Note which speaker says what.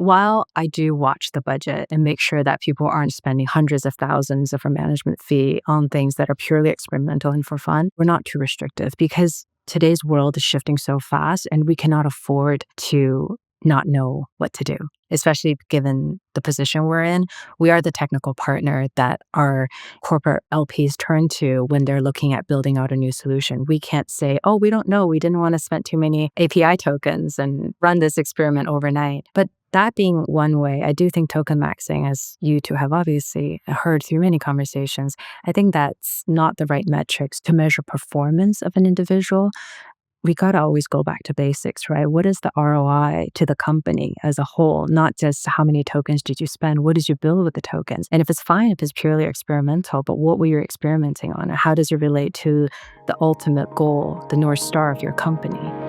Speaker 1: While I do watch the budget and make sure that people aren't spending hundreds of thousands of a management fee on things that are purely experimental and for fun, we're not too restrictive because today's world is shifting so fast and we cannot afford to not know what to do, especially given the position we're in. We are the technical partner that our corporate LPs turn to when they're looking at building out a new solution. We can't say, oh, we don't know. We didn't want to spend too many API tokens and run this experiment overnight. But that being one way, I do think token maxing, as you two have obviously heard through many conversations, I think that's not the right metrics to measure performance of an individual. We got to always go back to basics, right? What is the ROI to the company as a whole? Not just how many tokens did you spend? What did you build with the tokens? And if it's fine, if it's purely experimental, but what were you experimenting on? How does it relate to the ultimate goal, the North Star of your company?